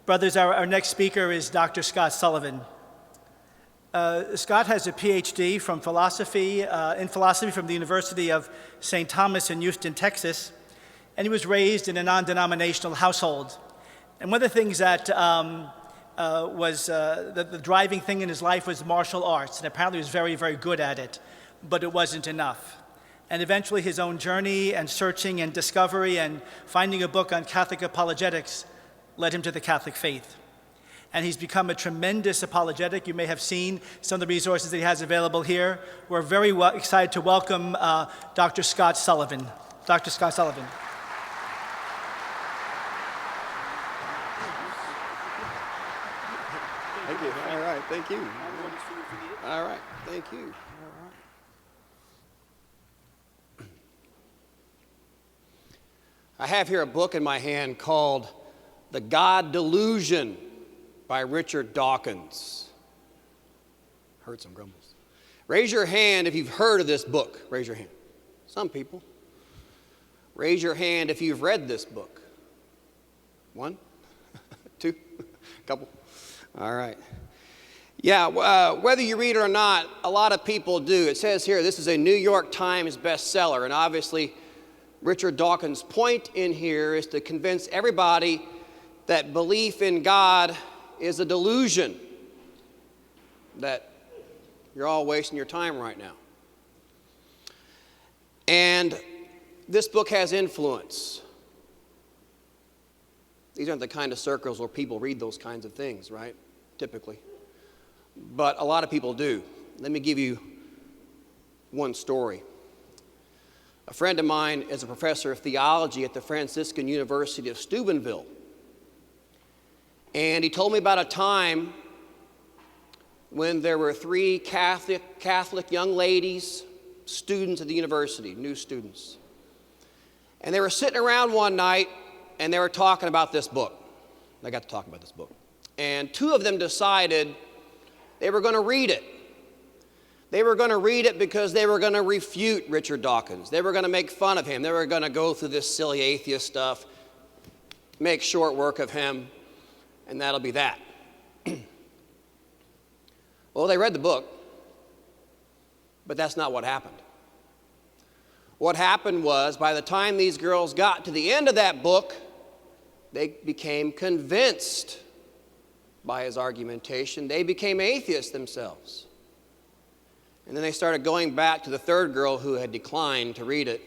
Brothers, our next speaker is Dr. Scott Sullivan. Scott has a PhD in philosophy from the University of St. Thomas in Houston, Texas, and he was raised in a non-denominational household. And one of the things that was the driving thing in his life was martial arts, and apparently he was very, very good at it, but it wasn't enough. And eventually his own journey and searching and discovery and finding a book on Catholic apologetics led him to the Catholic faith. And he's become a tremendous apologetic. You may have seen some of the resources that he has available here. We're very excited to welcome Dr. Scott Sullivan. Dr. Scott Sullivan. Thank you. All right, thank you. All right, thank you. I have here a book in my hand called The God Delusion by Richard Dawkins. Heard some grumbles. Raise your hand if you've heard of this book. Raise your hand. Some people. Raise your hand if you've read this book. One? Two? A couple? All right. Yeah, whether you read it or not, a lot of people do. It says here this is a New York Times bestseller, and obviously Richard Dawkins' point in here is to convince everybody that belief in God is a delusion, that you're all wasting your time right now. And this book has influence. These aren't the kind of circles where people read those kinds of things, right? Typically. But a lot of people do. Let me give you one story. A friend of mine is a professor of theology at the Franciscan University of Steubenville. And he told me about a time when there were 3 Catholic young ladies, students at the university, new students. And they were sitting around one night and they were talking about this book. They got to talk about this book. And 2 of them decided they were going to read it. They were going to read it because they were going to refute Richard Dawkins. They were going to make fun of him. They were going to go through this silly atheist stuff, make short work of him, and that'll be that. Well, they read the book, but that's not what happened. What happened was, by the time these girls got to the end of that book, they became convinced by his argumentation. They became atheists themselves. And then they started going back to the 3rd girl who had declined to read it,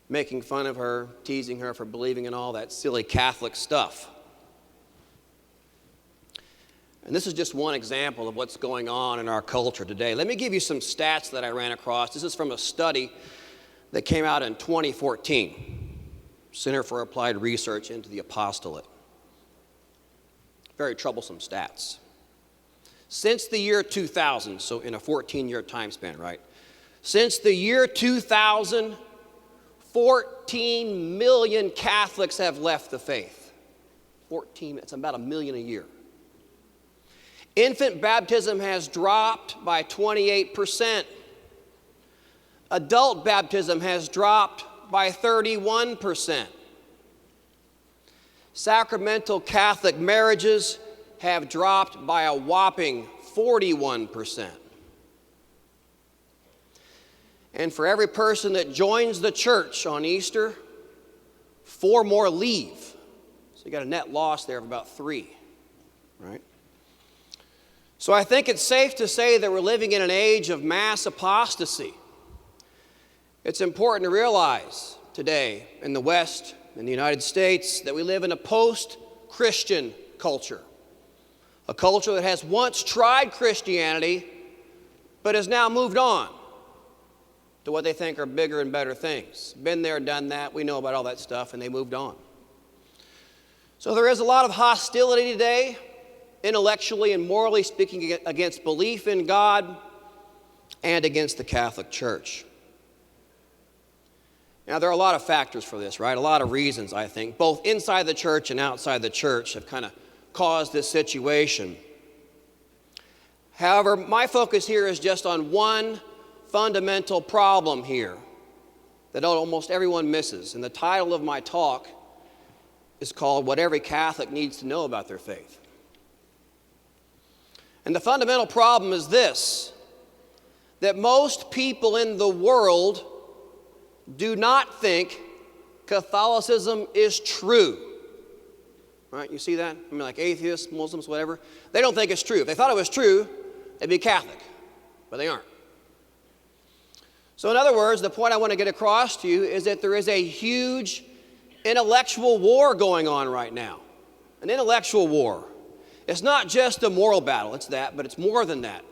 making fun of her, teasing her for believing in all that silly Catholic stuff. And this is just one example of what's going on in our culture today. Let me give you some stats that I ran across. This is from a study that came out in 2014, Center for Applied Research into the Apostolate. Very troublesome stats. Since the year 2000, so in a 14-year time span, right? Since the year 2000, 14 million Catholics have left the faith. 14, it's about 1 million a year. Infant baptism has dropped by 28%. Adult baptism has dropped by 31%. Sacramental Catholic marriages have dropped by a whopping 41%. And for every person that joins the church on Easter, 4 more leave. So you got a net loss there of about 3, right? So I think it's safe to say that we're living in an age of mass apostasy. It's important to realize today in the West, in the United States, that we live in a post-Christian culture. A culture that has once tried Christianity, but has now moved on to what they think are bigger and better things. Been there, done that, we know about all that stuff, and they moved on. So there is a lot of hostility today, intellectually and morally speaking, against belief in God and against the Catholic Church. Now, there are a lot of factors for this, right? A lot of reasons, I think, both inside the church and outside the church have kind of caused this situation. However, my focus here is just on one fundamental problem here that almost everyone misses. And the title of my talk is called What Every Catholic Needs to Know About Their Faith. And the fundamental problem is this, that most people in the world do not think Catholicism is true. Right? You see that? I mean, like atheists, Muslims, whatever. They don't think it's true. If they thought it was true, they'd be Catholic. But they aren't. So in other words, the point I want to get across to you is that there is a huge intellectual war going on right now. An intellectual war. It's not just a moral battle, it's that, but it's more than that.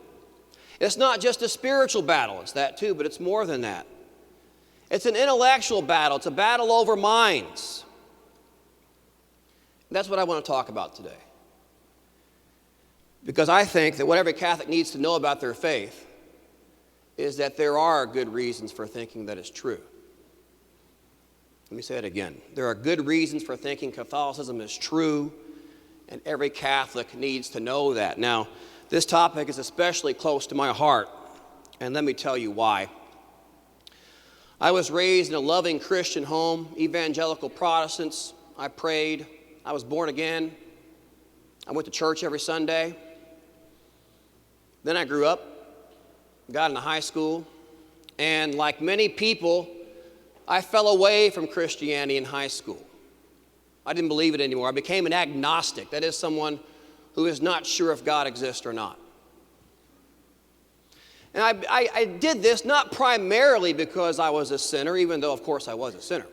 It's not just a spiritual battle, it's that too, but it's more than that. It's an intellectual battle, it's a battle over minds. And that's what I want to talk about today. Because I think that what every Catholic needs to know about their faith is that there are good reasons for thinking that it's true. Let me say it again. There are good reasons for thinking Catholicism is true, and every Catholic needs to know that. Now, this topic is especially close to my heart, and let me tell you why. I was raised in a loving Christian home, evangelical Protestants. I prayed. I was born again. I went to church every Sunday. Then I grew up, got into high school, and like many people, I fell away from Christianity in high school. I didn't believe it anymore. I became an agnostic. That is, someone who is not sure if God exists or not. And I did this not primarily because I was a sinner, even though, of course, I was a sinner.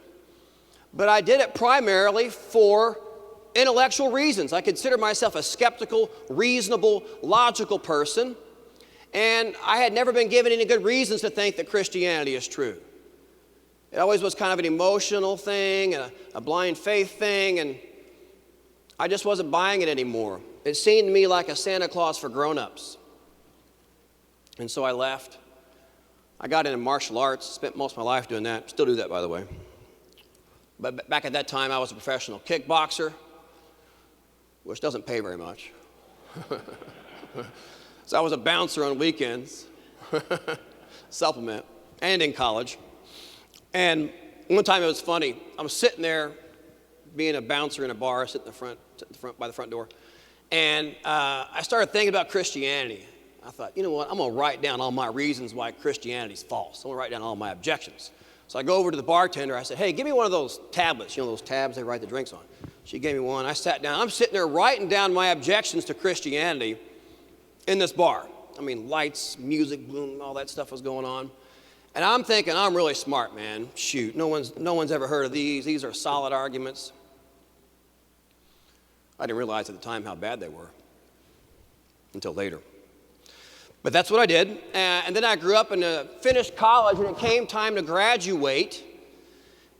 But I did it primarily for intellectual reasons. I consider myself a skeptical, reasonable, logical person. And I had never been given any good reasons to think that Christianity is true. It always was kind of an emotional thing, and a blind faith thing, and I just wasn't buying it anymore. It seemed to me like a Santa Claus for grown-ups. And so I left. I got into martial arts, spent most of my life doing that. Still do that, by the way. But back at that time, I was a professional kickboxer, which doesn't pay very much. So I was a bouncer on weekends, supplement, and in college. And one time it was funny. I was sitting there being a bouncer in a bar, sitting by the front door. And I started thinking about Christianity. I thought, you know what, I'm going to write down all my reasons why Christianity's false. I'm going to write down all my objections. So I go over to the bartender. I said, hey, give me one of those tablets, you know, those tabs they write the drinks on. She gave me one. I sat down. I'm sitting there writing down my objections to Christianity in this bar. I mean, lights, music, boom, all that stuff was going on. And I'm thinking, I'm really smart, man. Shoot, no one's ever heard of these. These are solid arguments. I didn't realize at the time how bad they were until later. But that's what I did. And then I grew up and finished college, and it came time to graduate.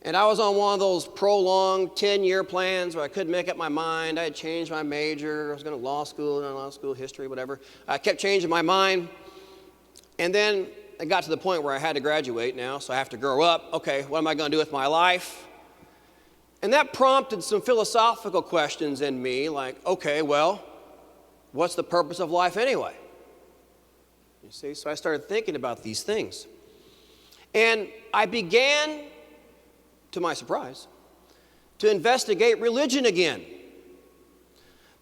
And I was on one of those prolonged 10-year plans where I couldn't make up my mind. I had changed my major. I was going to law school, history, whatever. I kept changing my mind. And then it got to the point where I had to graduate now, so I have to grow up. Okay, what am I going to do with my life? And that prompted some philosophical questions in me, like, okay, well, what's the purpose of life anyway? You see, so I started thinking about these things. And I began, to my surprise, to investigate religion again.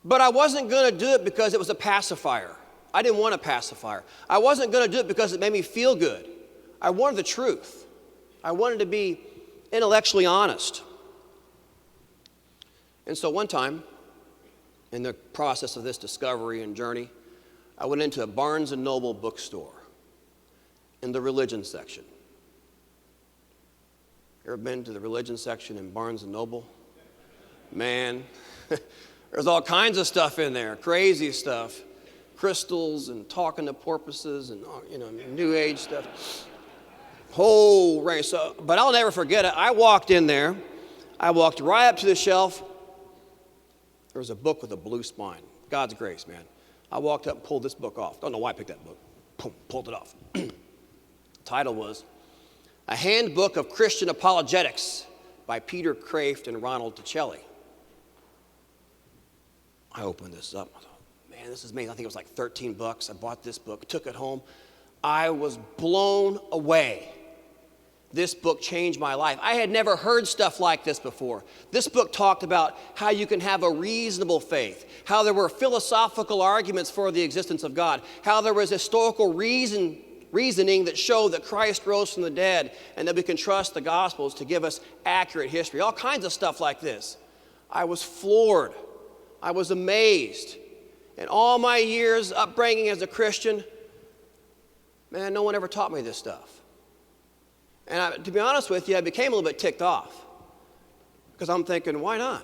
But I wasn't going to do it because it was a pacifier. I didn't want a pacifier. I wasn't going to do it because it made me feel good. I wanted the truth. I wanted to be intellectually honest. And so one time, in the process of this discovery and journey, I went into a Barnes & Noble bookstore in the religion section. Ever been to the religion section in Barnes & Noble? Man, there's all kinds of stuff in there, crazy stuff. Crystals and talking to porpoises and, New Age stuff. Whole range. But I'll never forget it. I walked in there. I walked right up to the shelf. There was a book with a blue spine. God's grace, man. I walked up and pulled this book off. Don't know why I picked that book. Boom, pulled it off. The title was A Handbook of Christian Apologetics by Peter Kraft and Ronald Ticelli. I opened this up. I thought, man, this is amazing. I think it was like $13. I bought this book, took it home. I was blown away. This book changed my life. I had never heard stuff like this before. This book talked about how you can have a reasonable faith, how there were philosophical arguments for the existence of God, how there was historical reasoning that showed that Christ rose from the dead, and that we can trust the Gospels to give us accurate history, all kinds of stuff like this. I was floored. I was amazed. In all my years upbringing as a Christian, man, no one ever taught me this stuff. And to be honest with you, I became a little bit ticked off because I'm thinking, why not?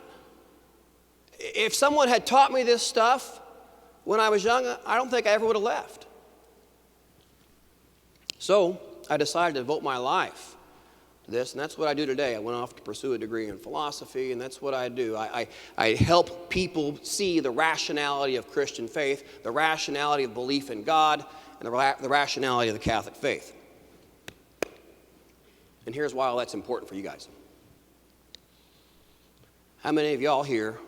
If someone had taught me this stuff when I was young, I don't think I ever would have left. So I decided to devote my life to this, and that's what I do today. I went off to pursue a degree in philosophy, and that's what I do. I help people see the rationality of Christian faith, the rationality of belief in God, and the rationality of the Catholic faith. And here's why all that's important for you guys. How many of y'all here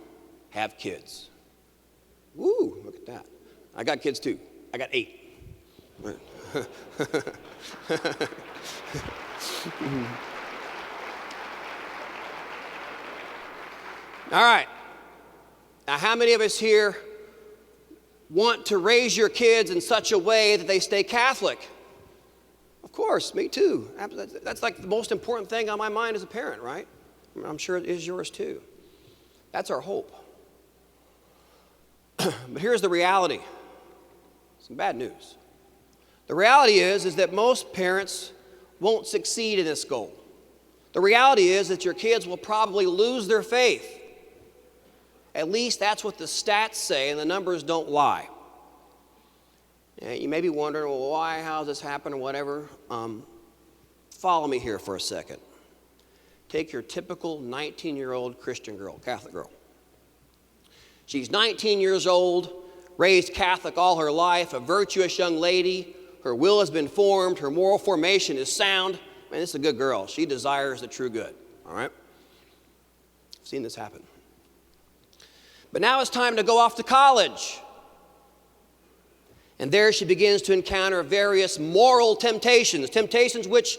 have kids? Woo, look at that. I got kids too. I got 8. All right. Now, how many of us here want to raise your kids in such a way that they stay Catholic? Of course, me too. That's like the most important thing on my mind as a parent, right? I'm sure it is yours too. That's our hope. But here's the reality. Some bad news. The reality is that most parents won't succeed in this goal. The reality is that your kids will probably lose their faith. At least that's what the stats say, and the numbers don't lie. And you may be wondering, well, why, how does this happen, or whatever. Follow me here for a second. Take your typical 19-year-old Christian girl, Catholic girl. She's 19 years old, raised Catholic all her life, a virtuous young lady. Her will has been formed. Her moral formation is sound. Man, this is a good girl. She desires the true good, all right? I've seen this happen. But now it's time to go off to college. And there she begins to encounter various moral temptations which,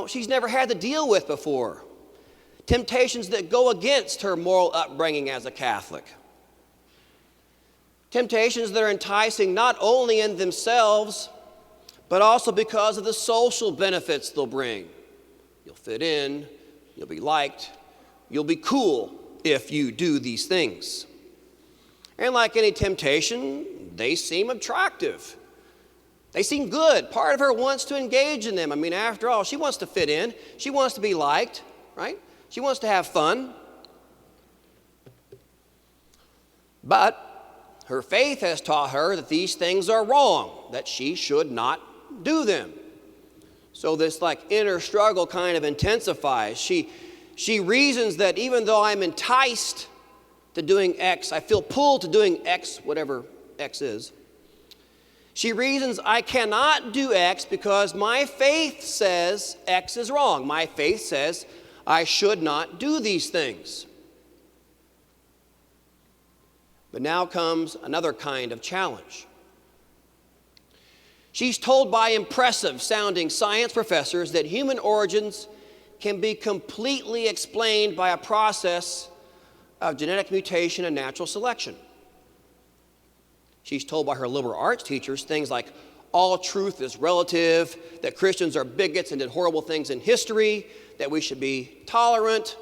she's never had to deal with before. Temptations that go against her moral upbringing as a Catholic. Temptations that are enticing not only in themselves, but also because of the social benefits they'll bring. You'll fit in, you'll be liked, you'll be cool if you do these things. And like any temptation, they seem attractive. They seem good. Part of her wants to engage in them. I mean, after all, she wants to fit in. She wants to be liked, right? She wants to have fun. But her faith has taught her that these things are wrong, that she should not do them. So this inner struggle kind of intensifies. She reasons that even though I'm enticed to doing X, I feel pulled to doing X, whatever X is. She reasons I cannot do X because my faith says X is wrong. My faith says I should not do these things. But now comes another kind of challenge. She's told by impressive-sounding science professors that human origins can be completely explained by a process of genetic mutation and natural selection. She's told by her liberal arts teachers things like all truth is relative, that Christians are bigots and did horrible things in history, that we should be tolerant,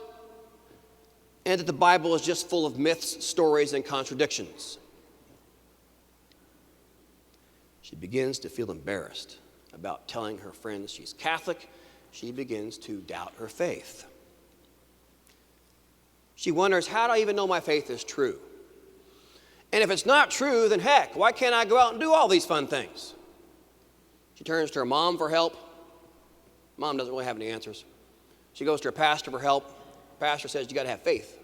and that the Bible is just full of myths, stories, and contradictions. She begins to feel embarrassed about telling her friends she's Catholic. She begins to doubt her faith. She wonders, how do I even know my faith is true? And if it's not true, then heck, why can't I go out and do all these fun things? She turns to her mom for help. Mom doesn't really have any answers. She goes to her pastor for help. The pastor says, you got to have faith.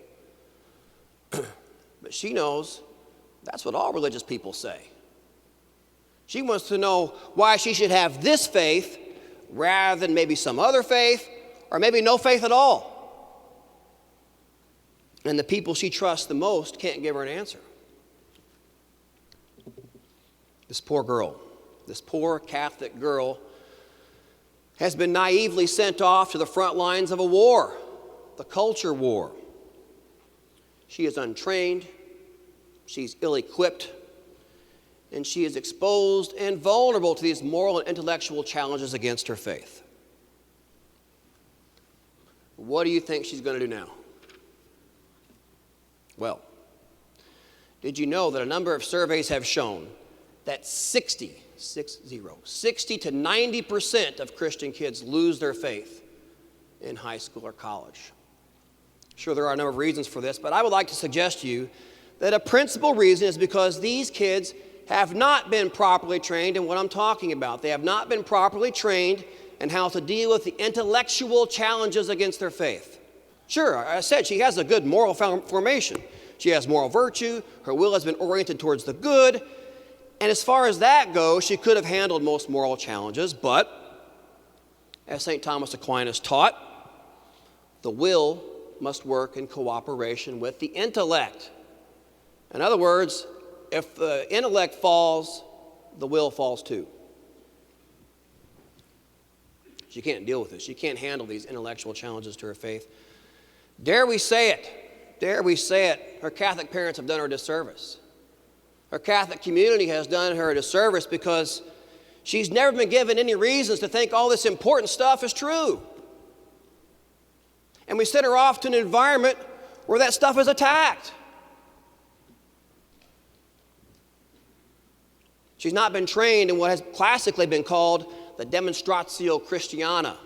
But she knows that's what all religious people say. She wants to know why she should have this faith rather than maybe some other faith, or maybe no faith at all. And the people she trusts the most can't give her an answer. This poor girl, this poor Catholic girl, has been naively sent off to the front lines of a war, the culture war. She is untrained, she's ill-equipped, and she is exposed and vulnerable to these moral and intellectual challenges against her faith. What do you think she's going to do now? Well, did you know that a number of surveys have shown that 60 to 90% of Christian kids lose their faith in high school or college? Sure, there are a number of reasons for this, but I would like to suggest to you that a principal reason is because these kids have not been properly trained in what I'm talking about. They have not been properly trained in how to deal with the intellectual challenges against their faith. Sure, I said she has a good moral formation. She has moral virtue. Her will has been oriented towards the good. And as far as that goes, she could have handled most moral challenges. But, as St. Thomas Aquinas taught, the will must work in cooperation with the intellect. In other words, if the intellect falls, the will falls too. She can't deal with it. She can't handle these intellectual challenges to her faith. Dare we say it? Dare we say it? Her Catholic parents have done her a disservice. Her Catholic community has done her a disservice because she's never been given any reasons to think all this important stuff is true. And we send her off to an environment where that stuff is attacked. She's not been trained in what has classically been called the demonstratio Christiana,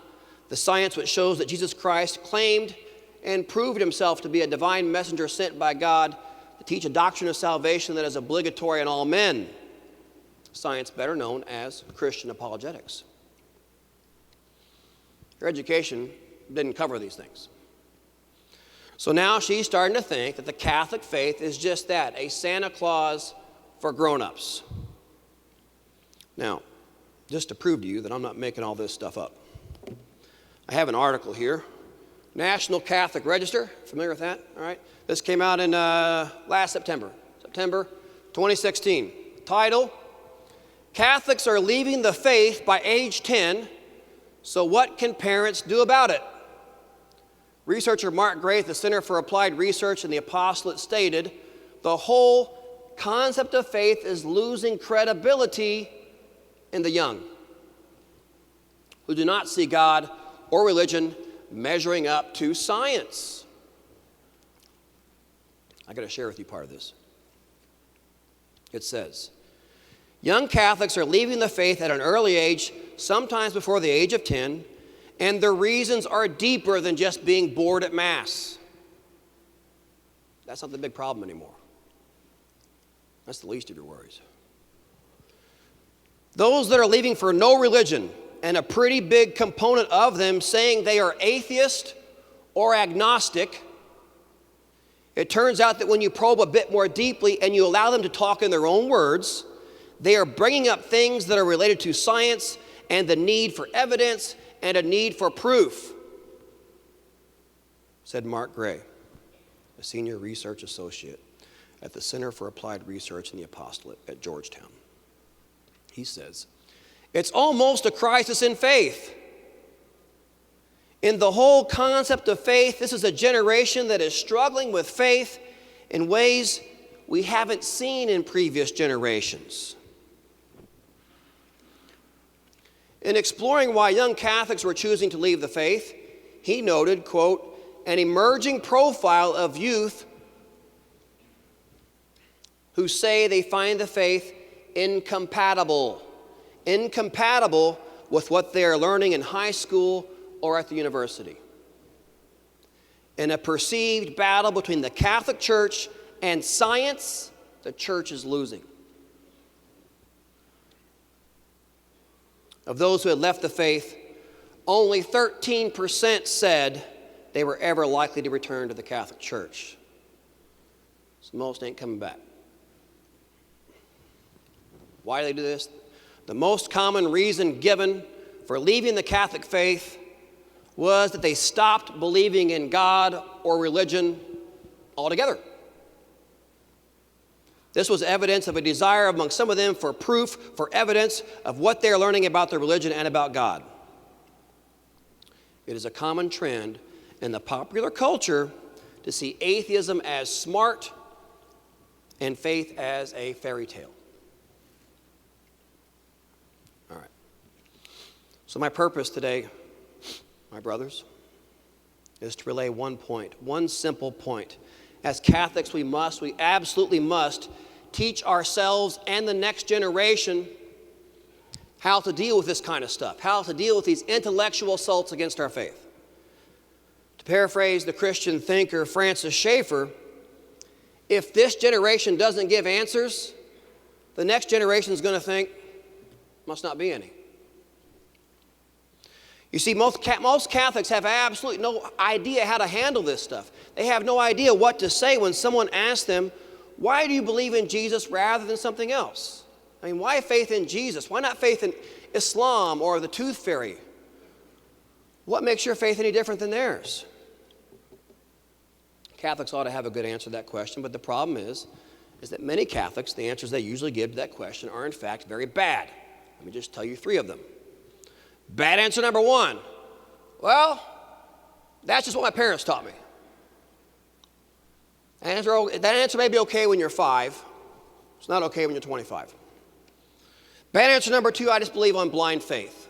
the science which shows that Jesus Christ claimed and proved himself to be a divine messenger sent by God to teach a doctrine of salvation that is obligatory on all men. Science better known as Christian apologetics. Her education didn't cover these things. So now she's starting to think that the Catholic faith is just that, a Santa Claus for grown-ups. Now, just to prove to you that I'm not making all this stuff up, I have an article here. National Catholic Register, familiar with that? All right. This came out in last September 2016. Title, Catholics are leaving the faith by age 10, so what can parents do about it? Researcher Mark Gray at the Center for Applied Research in the Apostolate stated, the whole concept of faith is losing credibility in the young, who do not see God or religion measuring up to science. I got to share with you part of this. It says, young Catholics are leaving the faith at an early age, sometimes before the age of 10, and their reasons are deeper than just being bored at Mass. That's not the big problem anymore. That's the least of your worries. Those that are leaving for no religion, and a pretty big component of them saying they are atheist or agnostic, it turns out that when you probe a bit more deeply and you allow them to talk in their own words, they are bringing up things that are related to science and the need for evidence and a need for proof, said Mark Gray, a senior research associate at the Center for Applied Research in the Apostolate at Georgetown. He says, it's almost a crisis in faith. In the whole concept of faith, this is a generation that is struggling with faith in ways we haven't seen in previous generations. In exploring why young Catholics were choosing to leave the faith, he noted, quote, an emerging profile of youth who say they find the faith incompatible with what they are learning in high school or at the university. In a perceived battle between the Catholic Church and science, the Church is losing. Of those who had left the faith, only 13% said they were ever likely to return to the Catholic Church. So most ain't coming back. Why do they do this? The most common reason given for leaving the Catholic faith was that they stopped believing in God or religion altogether. This was evidence of a desire among some of them for proof, for evidence of what they're learning about their religion and about God. It is a common trend in the popular culture to see atheism as smart and faith as a fairy tale. All right. So my purpose today, my brothers, is to relay one point, one simple point. As Catholics, we absolutely must teach ourselves and the next generation how to deal with this kind of stuff, how to deal with these intellectual assaults against our faith. To paraphrase the Christian thinker Francis Schaeffer, if this generation doesn't give answers, the next generation is going to think, must not be any. You see, most Catholics have absolutely no idea how to handle this stuff. They have no idea what to say when someone asks them, why do you believe in Jesus rather than something else? I mean, why faith in Jesus? Why not faith in Islam or the tooth fairy? What makes your faith any different than theirs? Catholics ought to have a good answer to that question, but the problem is that many Catholics, the answers they usually give to that question are in fact very bad. Let me just tell you 3 of them. Bad answer number 1. Well, that's just what my parents taught me. That answer may be okay when you're 5. It's not okay when you're 25. Bad answer number 2, I just believe on blind faith.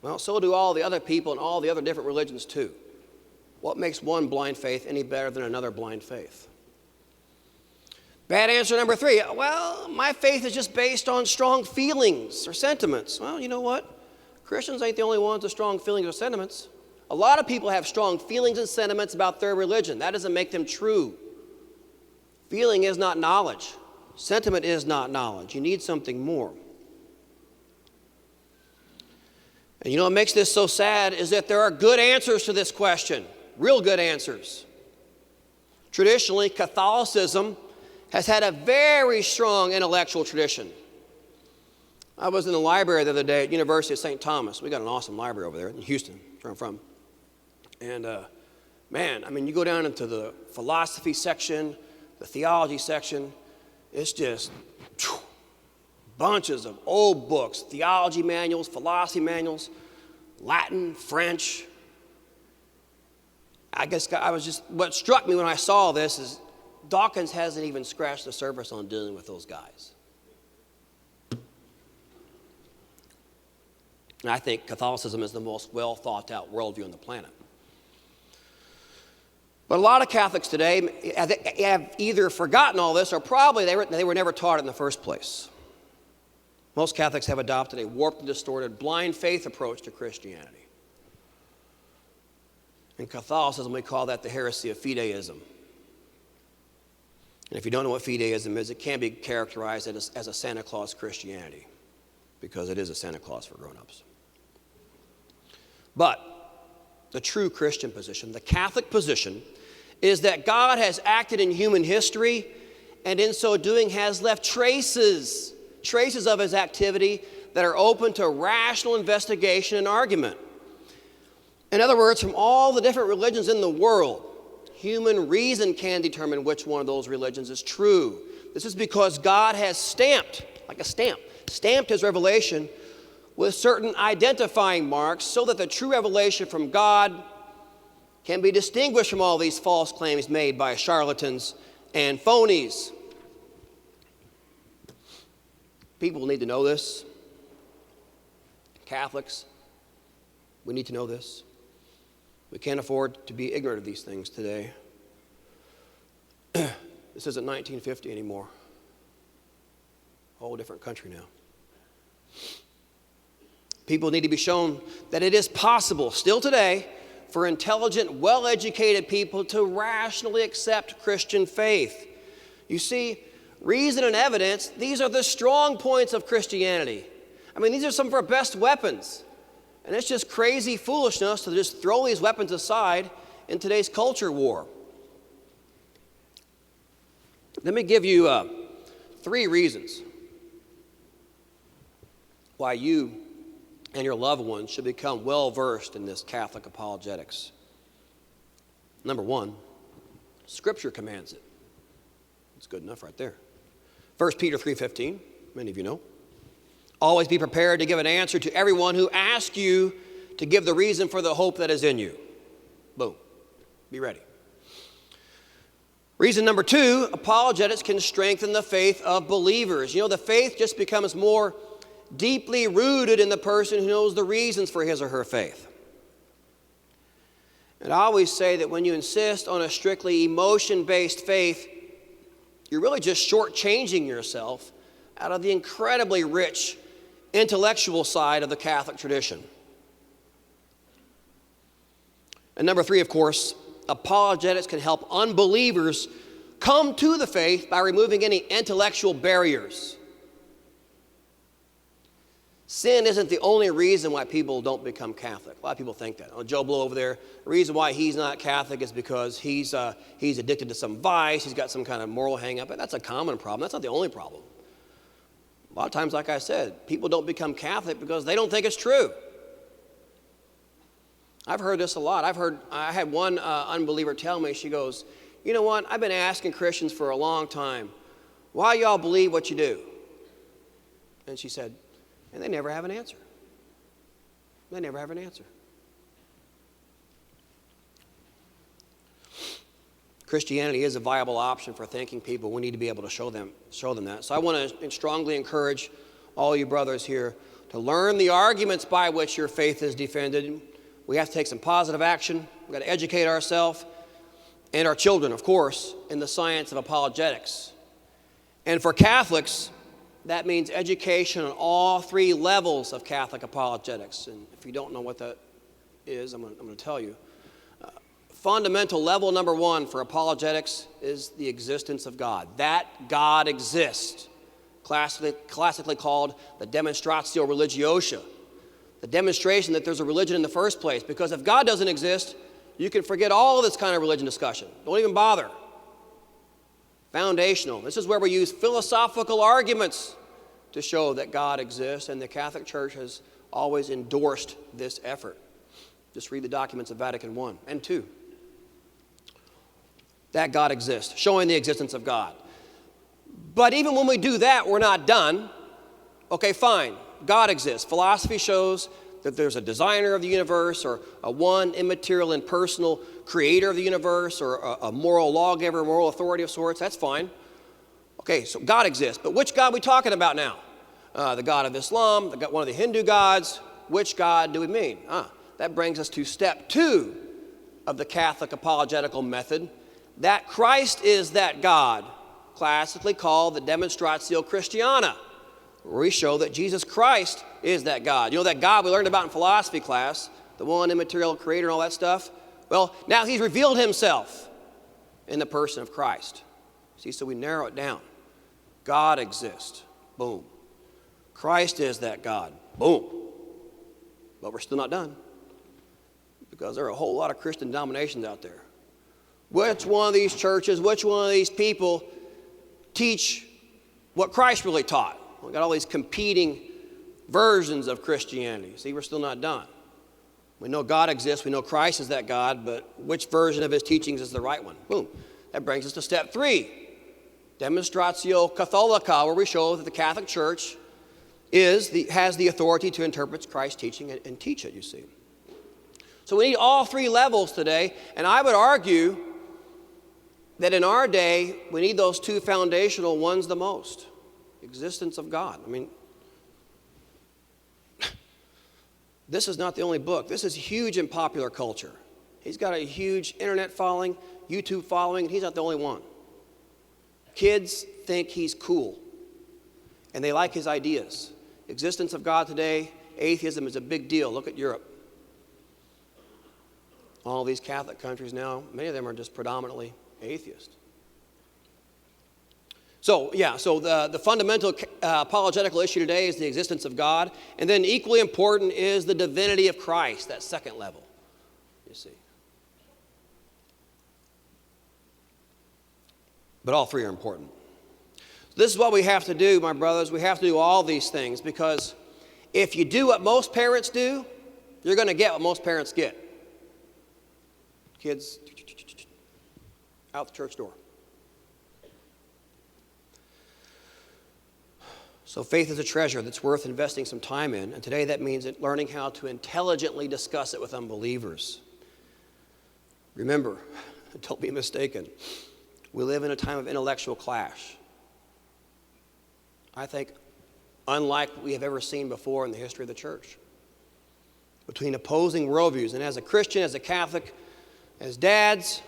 Well, so do all the other people in all the other different religions too. What makes one blind faith any better than another blind faith? Bad answer number 3, well, my faith is just based on strong feelings or sentiments. Well, you know what? Christians ain't the only ones with strong feelings or sentiments. A lot of people have strong feelings and sentiments about their religion. That doesn't make them true. Feeling is not knowledge. Sentiment is not knowledge. You need something more. And you know what makes this so sad is that there are good answers to this question, real good answers. Traditionally, Catholicism has had a very strong intellectual tradition. I was in the library the other day at University of St. Thomas. We got an awesome library over there in Houston, where I'm from. And man, I mean, you go down into the philosophy section, the theology section, it's just bunches of old books, theology manuals, philosophy manuals, Latin, French. What struck me when I saw this is Dawkins hasn't even scratched the surface on dealing with those guys. And I think Catholicism is the most well thought out worldview on the planet. But a lot of Catholics today have either forgotten all this or probably they were never taught it in the first place. Most Catholics have adopted a warped and distorted blind faith approach to Christianity. In Catholicism, we call that the heresy of fideism. And if you don't know what fideism is, it can be characterized as a Santa Claus Christianity, because it is a Santa Claus for grown-ups. But the true Christian position, the Catholic position, is that God has acted in human history, and in so doing has left traces of his activity that are open to rational investigation and argument. In other words, from all the different religions in the world, human reason can determine which one of those religions is true. This is because God has stamped his revelation with certain identifying marks so that the true revelation from God can be distinguished from all these false claims made by charlatans and phonies. People need to know this. Catholics, we need to know this. We can't afford to be ignorant of these things today. This isn't 1950 anymore. A whole different country now. People need to be shown that it is possible, still today, for intelligent, well-educated people to rationally accept Christian faith. You see, reason and evidence, these are the strong points of Christianity. I mean, these are some of our best weapons. And it's just crazy foolishness to just throw these weapons aside in today's culture war. Let me give you 3 reasons why you and your loved ones should become well-versed in this Catholic apologetics. Number 1, Scripture commands it. It's good enough right there. 1 Peter 3:15, many of you know. Always be prepared to give an answer to everyone who asks you to give the reason for the hope that is in you. Boom. Be ready. Reason number 2, apologetics can strengthen the faith of believers. You know, the faith just becomes more deeply rooted in the person who knows the reasons for his or her faith. And I always say that when you insist on a strictly emotion-based faith, you're really just shortchanging yourself out of the incredibly rich intellectual side of the Catholic tradition. And number 3, of course, apologetics can help unbelievers come to the faith by removing any intellectual barriers. Sin isn't the only reason why people don't become Catholic. A lot of people think that. Oh, Joe Blow over there, the reason why he's not Catholic is because he's addicted to some vice, he's got some kind of moral hang-up. But that's a common problem. That's not the only problem. A lot of times, like I said, people don't become Catholic because they don't think it's true. I've heard this a lot. I had one unbeliever tell me, she goes, you know what, I've been asking Christians for a long time, why y'all believe what you do? And she said, and they never have an answer. They never have an answer. Christianity is a viable option for thinking people. We need to be able to show them that. So I want to strongly encourage all you brothers here to learn the arguments by which your faith is defended. We have to take some positive action. We've got to educate ourselves and our children, of course, in the science of apologetics. And for Catholics, that means education on all 3 levels of Catholic apologetics. And if you don't know what that is, I'm going to tell you. Fundamental level number 1 for apologetics is the existence of God. That God exists, classically called the demonstratio religiosa, the demonstration that there's a religion in the first place. Because if God doesn't exist, you can forget all of this kind of religion discussion. Don't even bother. Foundational. This is where we use philosophical arguments to show that God exists, and the Catholic Church has always endorsed this effort. Just read the documents of Vatican I and II. That God exists, showing the existence of God. But even when we do that, we're not done. Okay, fine. God exists. Philosophy shows that there's a designer of the universe, or a one immaterial and personal creator of the universe, or a moral lawgiver, moral authority of sorts. That's fine. Okay, so God exists. But which God are we talking about now? The God of Islam, one of the Hindu gods. Which God do we mean? That brings us to step 2 of the Catholic apologetical method, that Christ is that God, classically called the Demonstratio Christiana, where we show that Jesus Christ is that God. You know that God we learned about in philosophy class, the one immaterial creator and all that stuff? Well, now he's revealed himself in the person of Christ. See, so we narrow it down. God exists. Boom. Christ is that God. Boom. But we're still not done, because there are a whole lot of Christian denominations out there. Which one of these churches, which one of these people teach what Christ really taught? We've got all these competing versions of Christianity. See, we're still not done. We know God exists. We know Christ is that God, but which version of his teachings is the right one? Boom. That brings us to step 3, Demonstratio Catholica, where we show that the Catholic Church has the authority to interpret Christ's teaching and teach it, you see. So we need all 3 levels today, and I would argue that in our day, we need those 2 foundational ones the most. Existence of God. I mean, this is not the only book. This is huge in popular culture. He's got a huge internet following, YouTube following, and he's not the only one. Kids think he's cool, and they like his ideas. Existence of God today, atheism is a big deal. Look at Europe. All these Catholic countries now, many of them are just predominantly atheist. So the fundamental apologetical issue today is the existence of God. And then equally important is the divinity of Christ, that second level, you see. But all 3 are important. This is what we have to do, my brothers. We have to do all these things, because if you do what most parents do, you're going to get what most parents get. Kids, out the church door. So faith is a treasure that's worth investing some time in. And today that means learning how to intelligently discuss it with unbelievers. Remember, don't be mistaken, we live in a time of intellectual clash. I think unlike we have ever seen before in the history of the church. Between opposing worldviews. And as a Christian, as a Catholic, as dads,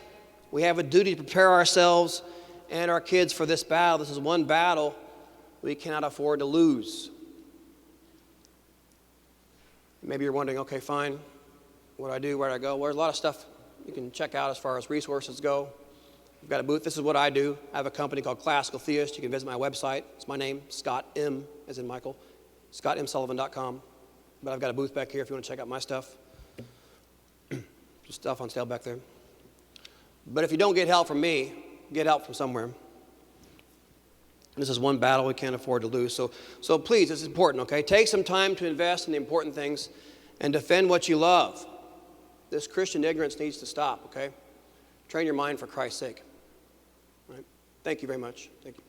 we have a duty to prepare ourselves and our kids for this battle. This is one battle we cannot afford to lose. Maybe you're wondering, okay, fine, what do I do, where do I go? Well, there's a lot of stuff you can check out as far as resources go. I've got a booth. This is what I do. I have a company called Classical Theist. You can visit my website. It's my name, Scott M, as in Michael, scottmsullivan.com. But I've got a booth back here if you want to check out my stuff. Just stuff on sale back there. But if you don't get help from me, get help from somewhere. This is one battle we can't afford to lose. So please, this is important, okay? Take some time to invest in the important things and defend what you love. This Christian ignorance needs to stop, okay? Train your mind for Christ's sake. All right? Thank you very much. Thank you.